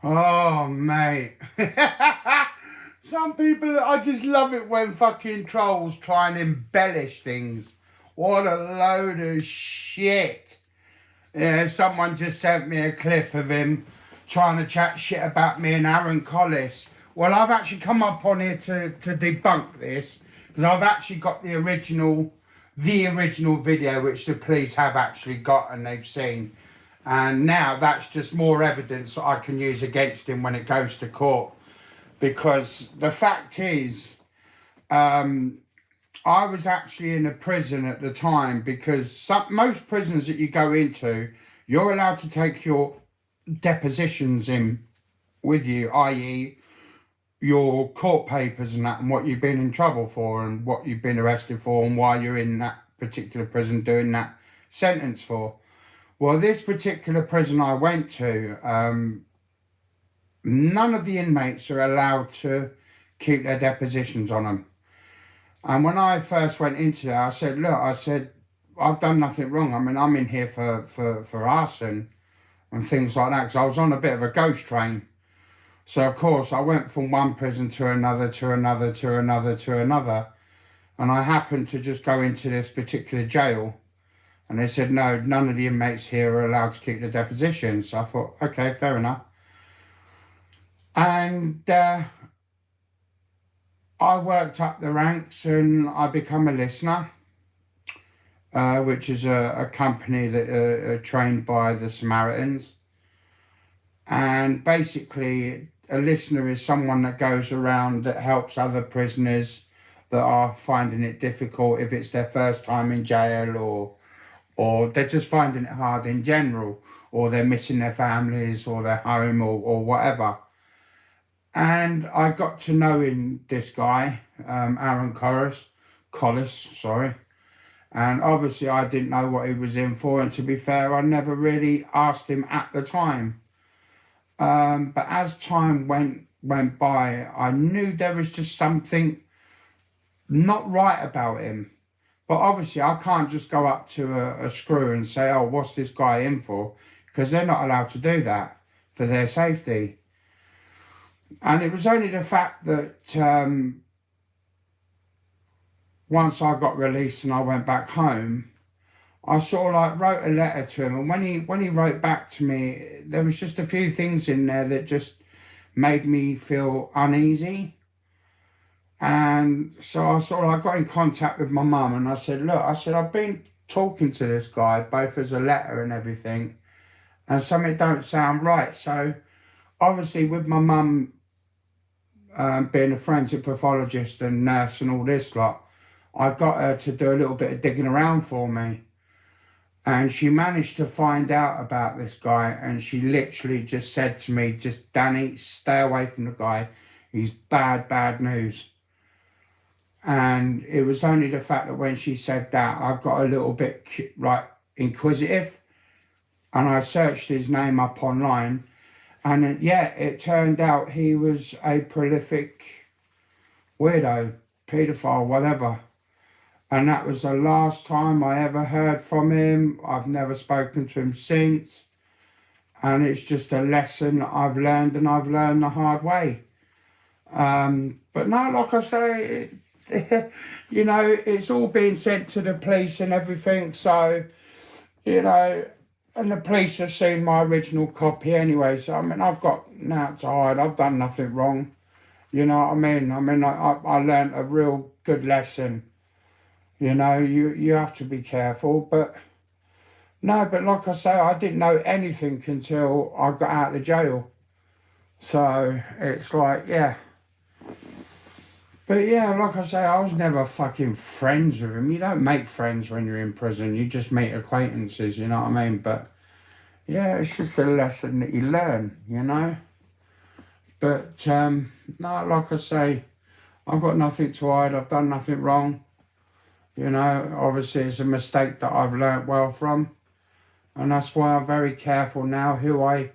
Oh, mate. Some people, I just love it when fucking trolls try and embellish things. What a load of shit. Yeah, someone just sent me a clip of him trying to chat shit about me and Aaron Collis. Well, I've actually come up on here to debunk this because I've actually got the original video which the police have actually got and they've seen. And now that's just more evidence that I can use against him when it goes to court. Because the fact is, I was actually in a prison at the time because most prisons that you go into, you're allowed to take your depositions in with you, i.e. your court papers and that and what you've been in trouble for and what you've been arrested for and why you're in that particular prison doing that sentence for. Well, this particular prison I went to, none of the inmates are allowed to keep their depositions on them. And when I first went into there, I said, look, I've done nothing wrong. I mean, I'm in here for arson and things like that because I was on a bit of a ghost train. So, of course, I went from one prison to another, to another, to another, to another. And I happened to just go into this particular jail. And they said, no, none of the inmates here are allowed to keep the depositions. So I thought, okay, fair enough. And I worked up the ranks and I become a listener, which is a company that are trained by the Samaritans. And basically, a listener is someone that goes around that helps other prisoners that are finding it difficult if it's their first time in jail or they're just finding it hard in general, or they're missing their families or their home or whatever. And I got to know this guy, Aaron Collis, sorry. And obviously I didn't know what he was in for. And to be fair, I never really asked him at the time. But as time went by, I knew there was just something not right about him. But obviously I can't just go up to a screw and say, oh, what's this guy in for? Because they're not allowed to do that for their safety. And it was only the fact that once I got released and I went back home, I sort of like wrote a letter to him. And when he wrote back to me, there was just a few things in there that just made me feel uneasy. And so I sort of like got in contact with my mum and I said, look, I've been talking to this guy, both as a letter and everything, and something don't sound right. So obviously with my mum being a forensic pathologist and nurse and all this lot, I got her to do a little bit of digging around for me. And she managed to find out about this guy, and she literally just said to me, just, Danny, stay away from the guy. He's bad news. And it was only the fact that when she said that, I got a little bit like inquisitive, and I searched his name up online. And yeah, it turned out he was a prolific weirdo, paedophile, whatever. And that was the last time I ever heard from him. I've never spoken to him since. And it's just a lesson that I've learned, and I've learned the hard way. But no, like I say, you know, it's all being sent to the police and everything. So, you know, and the police have seen my original copy anyway. So, I mean, I've got now to hide. I've done nothing wrong. You know what I mean? I learned a real good lesson. You know, you have to be careful. But no, but like I say, I didn't know anything until I got out of jail. So it's like, yeah. But yeah, like I say, I was never fucking friends with him. You don't make friends when you're in prison. You just make acquaintances, you know what I mean? But yeah, it's just a lesson that you learn, you know? But no, like I say, I've got nothing to hide. I've done nothing wrong. You know, obviously it's a mistake that I've learnt well from. And that's why I'm very careful now who I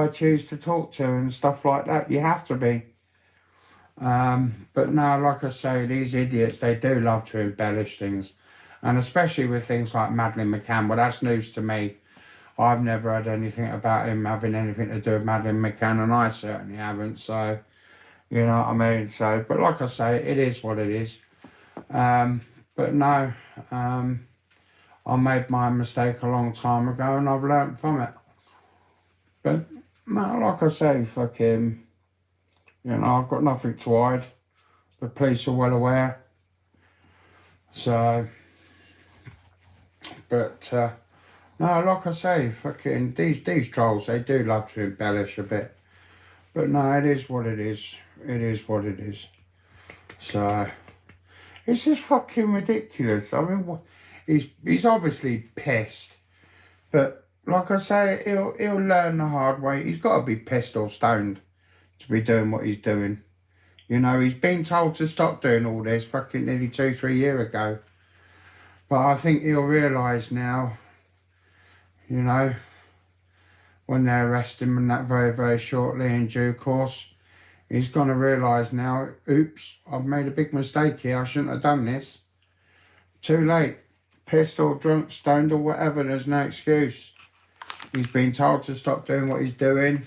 choose to talk to and stuff like that. You have to be. But now, like I say, these idiots, they do love to embellish things. And especially with things like Madeleine McCann. Well, that's news to me. I've never had anything about him having anything to do with Madeleine McCann, and I certainly haven't. So, you know what I mean? So, but like I say, it is what it is. But no, I made my mistake a long time ago, and I've learnt from it. But no, like I say, fucking, you know, I've got nothing to hide. The police are well aware. So, but no, like I say, fucking these trolls, they do love to embellish a bit. But no, it is what it is. It is what it is. So, it's just fucking ridiculous. I mean, he's obviously pissed. But like I say, he'll learn the hard way. He's got to be pissed or stoned to be doing what he's doing. You know, he's been told to stop doing all this fucking nearly 2-3 years ago. But I think he'll realise now, you know, when they arrest him and that very, very shortly in due course, he's going to realise now, oops, I've made a big mistake here. I shouldn't have done this. Too late. Pissed or drunk, stoned or whatever, there's no excuse. He's been told to stop doing what he's doing.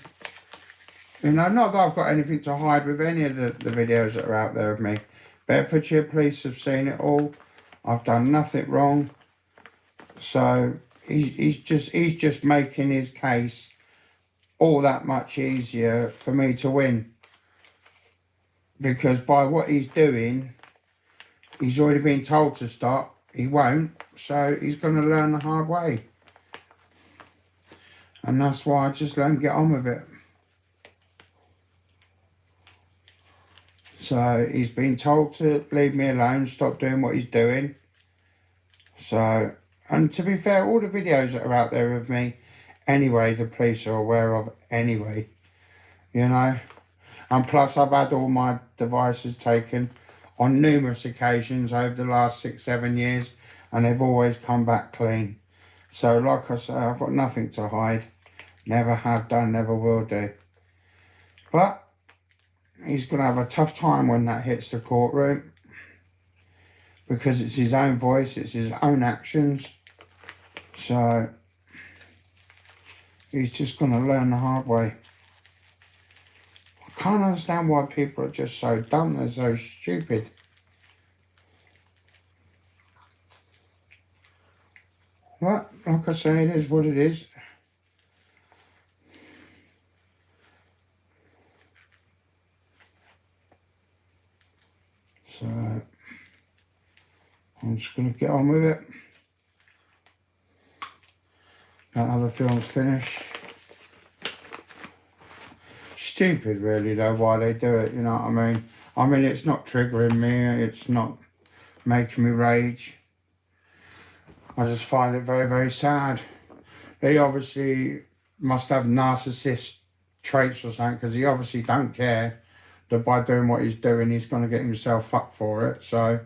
You know, not that I've got anything to hide with any of the videos that are out there of me. Bedfordshire police have seen it all. I've done nothing wrong. So he's just making his case all that much easier for me to win. Because by what he's doing, he's already been told to stop. He won't. So he's going to learn the hard way. And that's why I just let him get on with it. So he's been told to leave me alone, stop doing what he's doing. So, and to be fair, all the videos that are out there of me, anyway, the police are aware of anyway, you know. And plus I've had all my devices taken on numerous occasions over the last 6-7 years, and they've always come back clean. So like I say, I've got nothing to hide. Never have done, never will do. But he's going to have a tough time when that hits the courtroom, because it's his own voice, it's his own actions. So he's just going to learn the hard way. I can't understand why people are just so dumb, they're so stupid. But like I say, it is what it is. So I'm just going to get on with it. That other film's finished. Stupid really though, why they do it, you know what I mean? I mean, it's not triggering me, it's not making me rage. I just find it very, very sad. He obviously must have narcissist traits or something, because he obviously don't care that by doing what he's doing, he's going to get himself fucked for it. So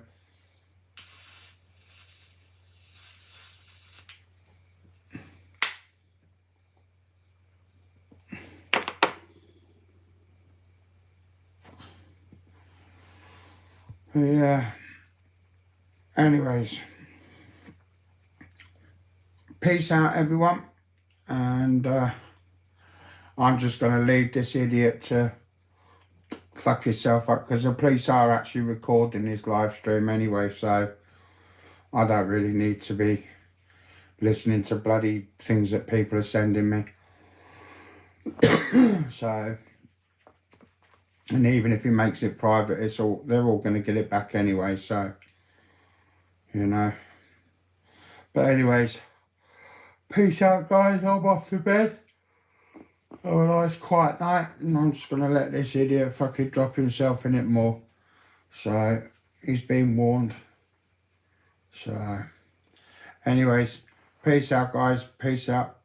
yeah. Anyways, peace out everyone, and I'm just going to leave this idiot to fuck himself up, because the police are actually recording his live stream anyway, so I don't really need to be listening to bloody things that people are sending me. So, and even if he makes it private, they're all going to get it back anyway, so, you know. But anyways, peace out guys, I'm off to bed. Have a nice quiet night, and I'm just going to let this idiot fucking drop himself in it more. So, he's been warned. So, anyways, peace out guys, peace out.